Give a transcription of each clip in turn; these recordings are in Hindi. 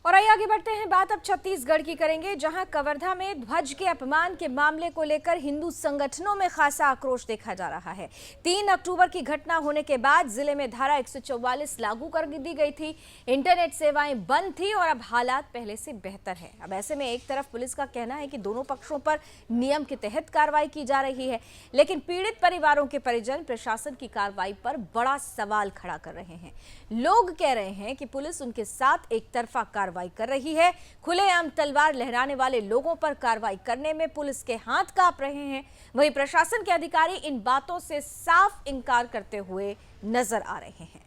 और आइए आगे बढ़ते हैं। बात अब छत्तीसगढ़ की करेंगे, जहां कवर्धा में ध्वज के अपमान के मामले को लेकर हिंदू संगठनों में खासा आक्रोश देखा जा रहा है। 3 अक्टूबर की घटना होने के बाद जिले में धारा 144 लागू कर दी गई थी। इंटरनेट सेवाएं बंद थी और अब हालात पहले से बेहतर है। अब ऐसे में एक तरफ पुलिस का कहना है कि दोनों पक्षों पर नियम के तहत कार्रवाई की जा रही है, लेकिन पीड़ित परिवारों के परिजन प्रशासन की कार्रवाई पर बड़ा सवाल खड़ा कर रहे हैं। लोग कह रहे हैं कि पुलिस उनके साथ एक तरफा कार्रवाई कर रही है। खुलेआम तलवार लहराने वाले लोगों पर कार्रवाई करने में पुलिस के हाथ कांप रहे हैं। वहीं प्रशासन के अधिकारी इन बातों से साफ इनकार करते हुए नजर आ रहे हैं।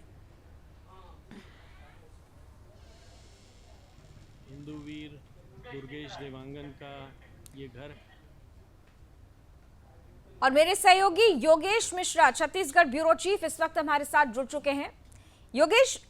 हिंदू वीर दुर्गेश देवांगन का ये घर। और मेरे सहयोगी योगेश मिश्रा, छत्तीसगढ़ ब्यूरो चीफ, इस वक्त हमारे साथ जुड़ चुके हैं। योगेश,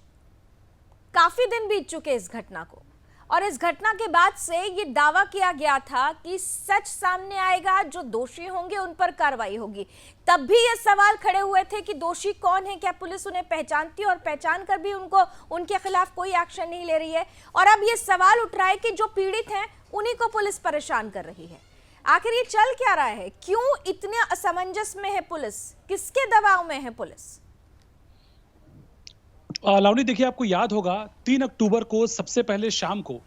काफी दिन बीत चुके इस घटना को, और इस घटना के बाद से ये दावा किया गया था कि सच सामने आएगा, जो दोषी होंगे उन पर कार्रवाई होगी। तब भी ये सवाल खड़े हुए थे कि दोषी कौन है, क्या पुलिस उन्हें पहचानती है और पहचान कर भी उनके खिलाफ कोई एक्शन नहीं ले रही है। और अब ये सवाल उठ रहा है कि जो पीड़ित हैं उन्हीं को पुलिस परेशान कर रही है। आखिर ये चल क्या रहा है? क्यों इतने असमंजस में है पुलिस? किसके दबाव में है पुलिस? लावनी, देखिए, आपको याद होगा 3 अक्टूबर को सबसे पहले शाम को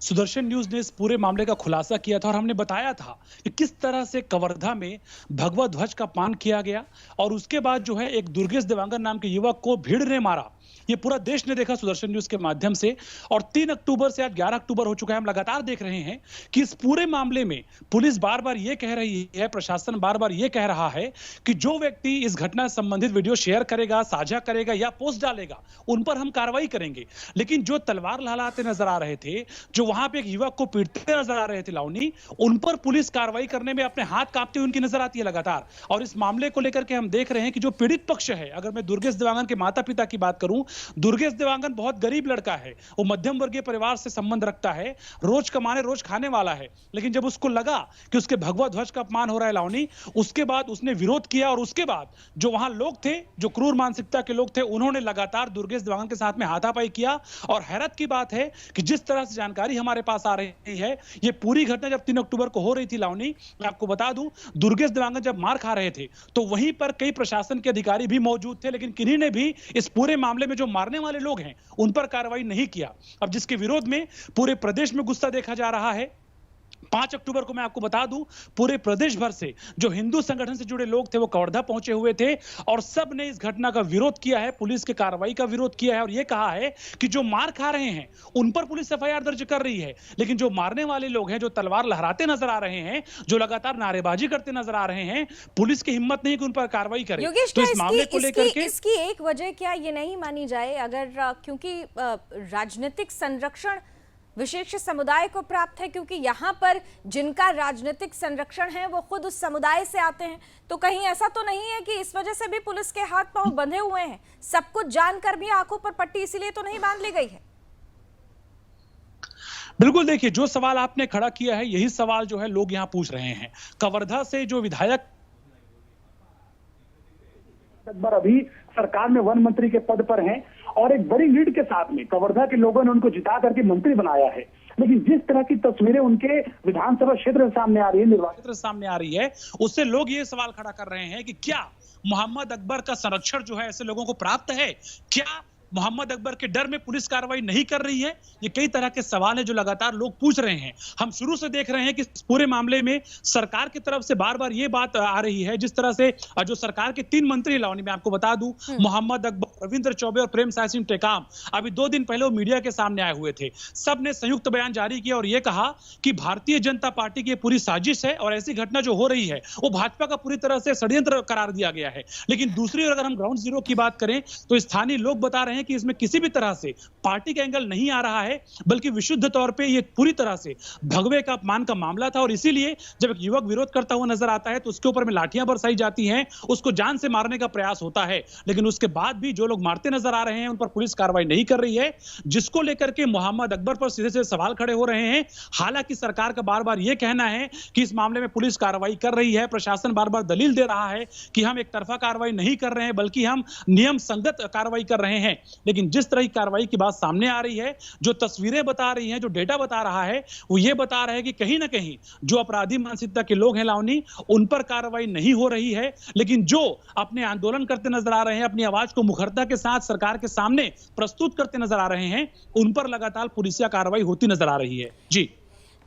सुदर्शन न्यूज ने इस पूरे मामले का खुलासा किया था और हमने बताया था कि किस तरह से कवर्धा में भगवा ध्वज का अपमान किया गया और उसके बाद जो है एक दुर्गेश देवांगन नाम के युवक को भीड़ ने मारा। ये पूरा देश ने देखा सुदर्शन न्यूज के माध्यम से। और 3 अक्टूबर से आज 11 अक्टूबर हो चुका है। हम लगातार देख रहे हैं कि इस पूरे मामले में पुलिस बार बार ये कह रही है, प्रशासन बार बार ये कह रहा है कि जो व्यक्ति इस घटना से संबंधित वीडियो शेयर करेगा, साझा करेगा या पोस्ट डालेगा, उन पर हम कार्रवाई करेंगे। लेकिन जो तलवार लहराते नजर आ रहे थे, जो वहां पे एक युवक को पीटते नजर आ रहे थे लावनी, उन पर पुलिस कार्रवाई करने में अपने हाथ कांपते हुए उनकी नजर आती है लगातार। और इस मामले को लेकर के हम देख रहे हैं कि जो पीड़ित पक्ष है, अगर मैं दुर्गेश देवांगन के माता पिता की बात करूं, दुर्गेश देवांगन बहुत गरीब लड़का है। वो मध्यम वर्गीय परिवार से संबंध रखता है, रोज कमाने रोज खाने वाला है। लेकिन जब उसको लगा कि उसके भगवा ध्वज का अपमान हो रहा है लावनी, उसके बाद उसने विरोध किया। और उसके बाद जो वहां लोग थे, जो क्रूर मानसिकता के लोग थे, उन्होंने लगातार दुर्गेश देवांगन के साथ में हाथापाई किया। और हैरत की बात है कि जिस तरह से जानकारी हमारे पास आ रही है, ये पूरी घटना जब 3 अक्टूबर को हो रही थी लावनी, मैं आपको बता दूं, दुर्गेश देवांगन जब मार खा रहे थे तो वहीं पर कई प्रशासन के अधिकारी भी मौजूद थे, लेकिन किन्हीं ने भी इस पूरे मामले में जो मारने वाले लोग हैं उन पर कार्रवाई नहीं किया। अब जिसके विरोध में पूरे प्रदेश में गुस्सा देखा जा रहा है। 5 अक्टूबर को मैं आपको बता दूं, पूरे प्रदेश भर से जो हिंदू संगठन से जुड़े लोग थे वो कवर्धा पहुंचे हुए थे और सब ने इस घटना का विरोध किया है, पुलिस के कार्रवाई का विरोध किया है। और यह कहा है कि जो मार खा रहे हैं उन पर पुलिस एफआईआर दर्ज कर रही है, लेकिन जो मारने वाले लोग हैं, जो तलवार लहराते नजर आ रहे हैं, जो लगातार नारेबाजी करते नजर आ रहे हैं, पुलिस की हिम्मत नहीं कि उन पर कार्रवाई करे। तो इस मामले को लेकर के इसकी एक वजह क्या ये नहीं मानी जाए, अगर क्योंकि राजनीतिक संरक्षण विशेष समुदाय को प्राप्त है, क्योंकि यहाँ पर जिनका राजनीतिक संरक्षण है वो खुद उस समुदाय से आते हैं, तो कहीं ऐसा तो नहीं है कि इस वजह से भी पुलिस के हाथ पांव बंधे हुए हैं? सब कुछ जानकर भी आंखों पर पट्टी इसीलिए तो नहीं बांध ली गई है? बिल्कुल, देखिए, जो सवाल आपने खड़ा किया है यही सवाल जो है लोग यहाँ पूछ रहे हैं। कवर्धा से जो विधायक अकबर अभी सरकार में वन मंत्री के पद पर हैं और एक बड़ी लीड के साथ में कवर्धा के लोगों ने उनको जिता करके मंत्री बनाया है। लेकिन जिस तरह की तस्वीरें उनके विधानसभा क्षेत्र सामने आ रही है, निर्वाचन सामने आ रही है, उससे लोग ये सवाल खड़ा कर रहे हैं कि क्या मोहम्मद अकबर का संरक्षण जो है ऐसे लोगों को प्राप्त है? क्या मोहम्मद अकबर के डर में पुलिस कार्रवाई नहीं कर रही है? ये कई तरह के सवाल हैं जो लगातार लोग पूछ रहे हैं। हम शुरू से देख रहे हैं कि इस पूरे मामले में सरकार की तरफ से बार बार ये बात आ रही है, जिस तरह से जो सरकार के 3 मंत्री लावनी, मैं आपको बता दूं, मोहम्मद अकबर, रविंद्र चौबे और प्रेम साय सिंह टेकाम, अभी 2 दिन पहले वो मीडिया के सामने आए हुए थे। सबने संयुक्त बयान जारी किया और ये कहा कि भारतीय जनता पार्टी की पूरी साजिश है और ऐसी घटना जो हो रही है वो भाजपा का पूरी तरह से षड्यंत्र करार दिया गया है। लेकिन दूसरी ओर अगर हम ग्राउंड जीरो की बात करें तो स्थानीय लोग बता रहे हैं कि इसमें किसी भी तरह से पार्टी का एंगल नहीं आ रहा है, बल्कि विशुद्ध तौर पे ये पूरी तरह से भगवे का अपमान का मामला था। और इसीलिए जब एक युवक विरोध करता हुआ नजर आता है तो उसके ऊपर में लाठियां बरसाई जाती हैं, उसको जान से मारने का प्रयास होता है। लेकिन उसके बाद भी जो लोग मारते नजर आ रहे हैं उन पर पुलिस कार्रवाई नहीं कर रही है, जिसको लेकर के मोहम्मद अकबर पर सीधे सीधे सवाल खड़े हो रहे हैं। हालांकि सरकार का बार बार यह कहना है कि इस मामले में पुलिस कार्रवाई कर रही है, प्रशासन बार बार दलील दे रहा है कि हम एक तरफा कार्रवाई नहीं कर रहे हैं बल्कि हम नियम संगत कार्रवाई कर रहे हैं। लेकिन जिस तरह की कार्रवाई की बात सामने आ रही है, जो तस्वीरें बता रही हैं, जो डेटा बता रहा है, वो ये बता रहा है कि कहीं ना कहीं जो अपराधी मानसिकता के लोग हैं लावनी, उन पर कार्रवाई नहीं हो रही है, लेकिन जो अपने आंदोलन करते नजर आ रहे हैं, अपनी आवाज को मुखरता के साथ सरकार के सामने प्रस्तुत करते नजर आ रहे हैं, उन पर लगातार पुलिसिया कार्रवाई होती नजर आ रही है। जी,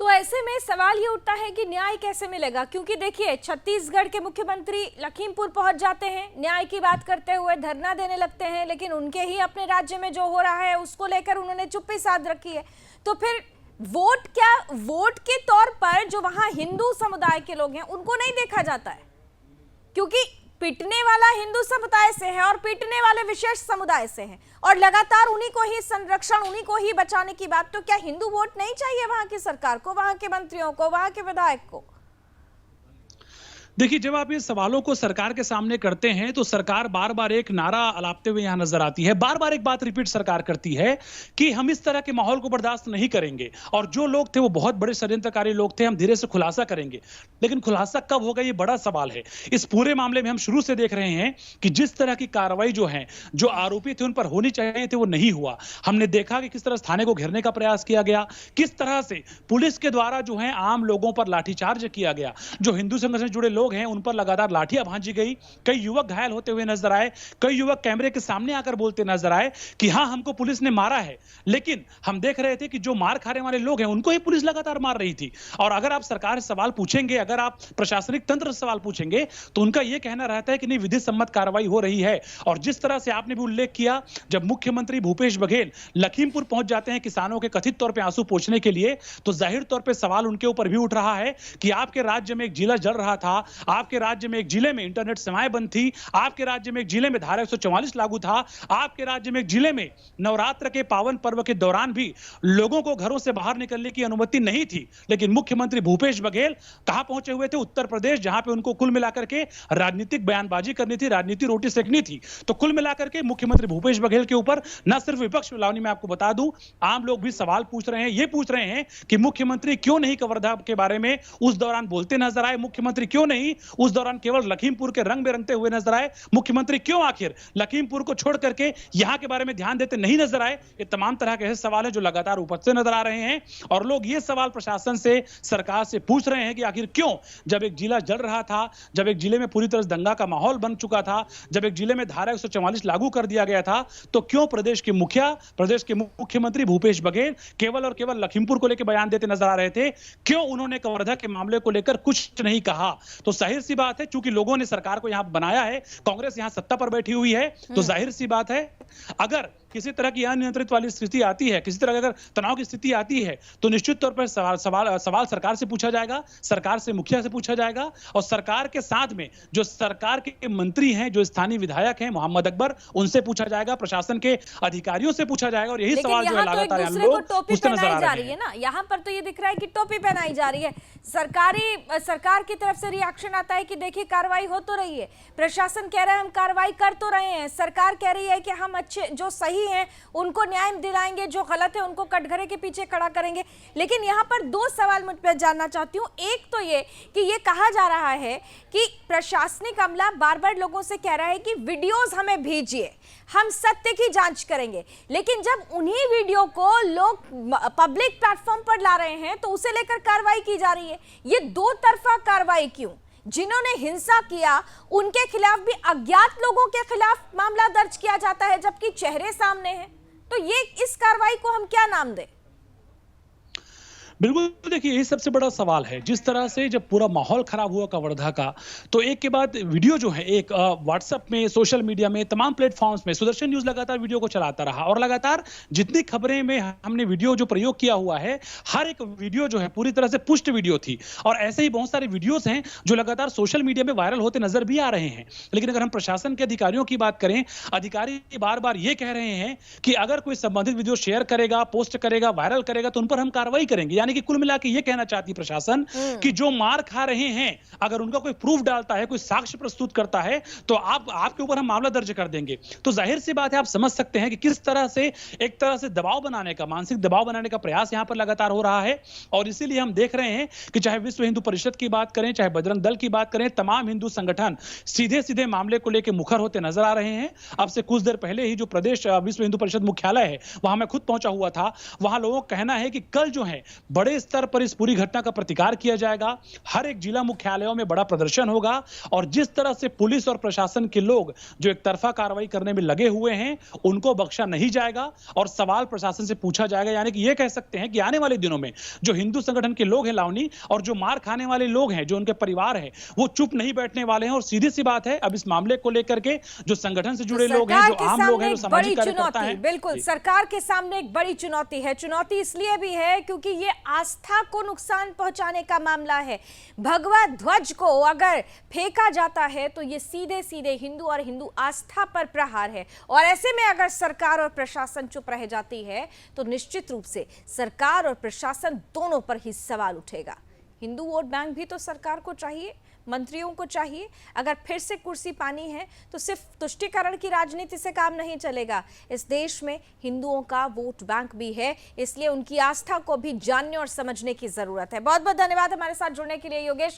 तो ऐसे में सवाल ये उठता है कि न्याय कैसे मिलेगा, क्योंकि देखिए छत्तीसगढ़ के मुख्यमंत्री लखीमपुर पहुंच जाते हैं, न्याय की बात करते हुए धरना देने लगते हैं, लेकिन उनके ही अपने राज्य में जो हो रहा है उसको लेकर उन्होंने चुप्पी साध रखी है। तो फिर वोट के तौर पर जो वहां हिंदू समुदाय के लोग हैं उनको नहीं देखा जाता है, क्योंकि पिटने वाला हिंदू समुदाय से है और पीटने वाले विशेष समुदाय से हैं और लगातार उन्हीं को ही संरक्षण, उन्हीं को ही बचाने की बात। तो क्या हिंदू वोट नहीं चाहिए वहां की सरकार को, वहां के मंत्रियों को, वहां के विधायक को? देखिए, जब आप ये सवालों को सरकार के सामने करते हैं तो सरकार बार बार एक नारा अलापते हुए यहां नजर आती है, बार बार एक बात रिपीट सरकार करती है कि हम इस तरह के माहौल को बर्दाश्त नहीं करेंगे और जो लोग थे वो बहुत बड़े षड्यंत्रकारी लोग थे, हम धीरे से खुलासा करेंगे। लेकिन खुलासा कब होगा, ये बड़ा सवाल है। इस पूरे मामले में हम शुरू से देख रहे हैं कि जिस तरह की कार्रवाई जो है, जो आरोपी थे उन पर होनी चाहिए थे, वो नहीं हुआ। हमने देखा कि किस तरह थाने को घेरने का प्रयास किया गया, किस तरह से पुलिस के द्वारा जो है आम लोगों पर लाठीचार्ज किया गया, जो हिंदू संगठन से जुड़े लोग हैं उन पर लगातार लाठियां भांजी गई, कई युवक घायल होते हुए नजर आए, कई युवक कैमरे के सामने आकर बोलते नजर आए कि हां हमको पुलिस ने मारा है। लेकिन हम देख रहे थे कि जो मार खाने वाले लोग हैं उनको ही पुलिस लगातार मार रही थी। और अगर आप सरकार से सवाल पूछेंगे, अगर आप प्रशासनिक तंत्र से सवाल पूछेंगे तो उनका यह कहना रहता है कि नहीं, विधि सम्मत कार्रवाई हो रही है। और जिस तरह से आपने भी उल्लेख किया, जब मुख्यमंत्री भूपेश बघेल लखीमपुर पहुंच जाते हैं किसानों के कथित तौर पर आंसू पोंछने के लिए, तो जाहिर तौर पर सवाल उनके ऊपर भी उठ रहा है कि आपके राज्य में एक जिला जल रहा था, आपके राज्य में एक जिले में इंटरनेट सेवाएं बंद थी, आपके राज्य में एक जिले में धारा 144 लागू था, आपके राज्य में एक जिले में नवरात्र के पावन पर्व के दौरान भी लोगों को घरों से बाहर निकलने की अनुमति नहीं थी। लेकिन मुख्यमंत्री भूपेश बघेल कहां पहुंचे हुए थे? उत्तर प्रदेश, जहां पे उनको कुल मिलाकर के राजनीतिक बयानबाजी करनी थी, राजनीति रोटी सेकनी थी। तो कुल मिलाकर के मुख्यमंत्री भूपेश बघेल के ऊपर न सिर्फ विपक्ष, लावनी मैं आपको बता दूं, आम लोग भी सवाल पूछ रहे हैं, ये पूछ रहे हैं कि मुख्यमंत्री क्यों नहीं कवर्धा के बारे में उस दौरान बोलते नजर आए, मुख्यमंत्री क्यों नहीं उस दौरान केवल लखीमपुर के रंग में रंगते हुए नजर आए, मुख्यमंत्री क्यों आखिर लखीमपुर को छोड़ करके यहां के बारे में ध्यान देते नहीं नजर आए? ये तमाम तरह के ऐसे सवाल हैं जो लगातार उपस्थित नजर आ रहे हैं और लोग ये सवाल प्रशासन से, सरकार से पूछ रहे हैं कि आखिर क्यों, जब एक जिला जल रहा था, जब एक जिले में पूरी तरह से दंगा का माहौल बन चुका था, जब एक जिले में धारा 144 लागू कर दिया गया था, तो क्यों प्रदेश के मुखिया, प्रदेश के मुख्यमंत्री भूपेश बघेल केवल और केवल लखीमपुर को लेकर बयान देते नजर आ रहे थे? क्यों उन्होंने कवर्धा के मामले को लेकर कुछ नहीं कहा? तो जाहिर सी बात है, चूंकि लोगों ने सरकार को यहां बनाया है, कांग्रेस यहां सत्ता पर बैठी हुई है, तो जाहिर सी बात है अगर किसी तरह की अनियंत्रित वाली स्थिति आती है, किसी तरह अगर तनाव की स्थिति आती है, तो निश्चित तौर पर सवाल सरकार से पूछा जाएगा, सरकार से मुखिया से पूछा जाएगा और सरकार के साथ में जो सरकार के मंत्री हैं, जो स्थानीय विधायक हैं मोहम्मद अकबर, उनसे पूछा जाएगा, प्रशासन के अधिकारियों से पूछा जाएगा। और यही सवाल जो है लगातार हम लोग पूछते नजर आ रहे हैं ना। यहाँ पर तो ये दिख रहा है कि टोपी पहनाई जा रही है, सरकार की तरफ से रिएक्शन आता है कि देखिए कार्रवाई हो तो रही है, प्रशासन कह रहा है हम कार्रवाई कर तो रहे हैं, सरकार कह रही है कि हम अच्छे जो सही हैं उनको न्याय दिलाएंगे, जो गलत है उनको कटघरे के पीछे खड़ा करेंगे। लेकिन यहाँ पर दो सवाल मुझ पर जानना चाहती हूँ। एक तो ये कि ये कहा जा रहा है कि प्रशासनिक अमला बार बार लोगों से कह रहा है कि वीडियोस हमें भेजिए, हम सत्य की जांच करेंगे, लेकिन जब उन्हीं वीडियो को लोग पब्लिक प्लेटफॉर्म पर ला रहे हैं तो उसे लेकर कार्रवाई की जा रही है। ये दो तरफा कार्रवाई क्यों? जिन्होंने हिंसा किया उनके खिलाफ भी अज्ञात लोगों के खिलाफ मामला दर्ज किया जाता है, जबकि चेहरे सामने हैं। तो ये इस कार्रवाई को हम क्या नाम दें? बिल्कुल, देखिए यही सबसे बड़ा सवाल है। जिस तरह से जब पूरा माहौल खराब हुआ कवर्धा का, तो एक के बाद वीडियो जो है एक व्हाट्सएप में, सोशल मीडिया में, तमाम प्लेटफॉर्म्स में सुदर्शन न्यूज लगातार वीडियो को चलाता रहा और लगातार जितनी खबरें में हमने वीडियो जो प्रयोग किया हुआ है, हर एक वीडियो जो है पूरी तरह से पुष्ट वीडियो थी। और ऐसे ही बहुत सारे वीडियोस हैं जो लगातार सोशल मीडिया में वायरल होते नजर भी आ रहे हैं। लेकिन अगर हम प्रशासन के अधिकारियों की बात करें, अधिकारी बार बार ये कह रहे हैं कि अगर कोई संबंधित वीडियो शेयर करेगा, पोस्ट करेगा, वायरल करेगा तो उन पर हम कार्रवाई करेंगे। यानी कि कुल मिला के ये कहना चाहती प्रशासन कि जो मार खा रहे हैं अगर उनका कोई प्रूफ डालता है, कोई साक्ष्य प्रस्तुत करता है तो आपके ऊपर हम मामला दर्ज कर देंगे। तो जाहिर सी बात है, आप समझ सकते हैं कि किस तरह से एक तरह से दबाव बनाने का, मानसिक दबाव बनाने का प्रयास यहां पर लगातार हो रहा है। और इसीलिए हम देख रहे हैं कि चाहे विश्व हिंदू परिषद की बात करें, चाहे बजरंग दल की बात करें, तमाम हिंदू संगठन सीधे सीधे मामले को लेकर मुखर होते नजर आ रहे हैं। अब से कुछ देर पहले ही जो प्रदेश विश्व हिंदू परिषद मुख्यालय है वहां मैं खुद पहुंचा हुआ था। वहां लोगों का कहना है कि कल जो है बड़े स्तर पर इस पूरी घटना का प्रतिकार किया जाएगा, हर एक जिला मुख्यालयों में बड़ा प्रदर्शन होगा और जिस तरह से पुलिस और प्रशासन के लोग जो एक तरफा कार्रवाई करने में लगे हुए हैं उनको बख्शा नहीं जाएगा और सवाल प्रशासन से पूछा जाएगा। यानी कि यह कह सकते हैं कि आने वाले दिनों में जो हिंदू संगठन के लोग हैं लावनी, और जो मार खाने वाले लोग हैं, जो उनके परिवार है, वो चुप नहीं बैठने वाले हैं। और सीधी सी बात है, अब इस मामले को लेकर के जो संगठन से जुड़े लोग हैं, जो आम लोग हैं, जो सामाजिक कार्यकर्ता हैं, बिल्कुल सरकार के सामने एक बड़ी चुनौती है। चुनौती इसलिए भी है क्योंकि ये आस्था को नुकसान पहुंचाने का मामला है। भगवा ध्वज को अगर फेंका जाता है तो ये सीधे सीधे हिंदू और हिंदू आस्था पर प्रहार है। और ऐसे में अगर सरकार और प्रशासन चुप रह जाती है तो निश्चित रूप से सरकार और प्रशासन दोनों पर ही सवाल उठेगा। हिंदू वोट बैंक भी तो सरकार को चाहिए, मंत्रियों को चाहिए। अगर फिर से कुर्सी पानी है तो सिर्फ तुष्टीकरण की राजनीति से काम नहीं चलेगा। इस देश में हिंदुओं का वोट बैंक भी है, इसलिए उनकी आस्था को भी जानने और समझने की जरूरत है। बहुत बहुत धन्यवाद हमारे साथ जुड़ने के लिए योगेश।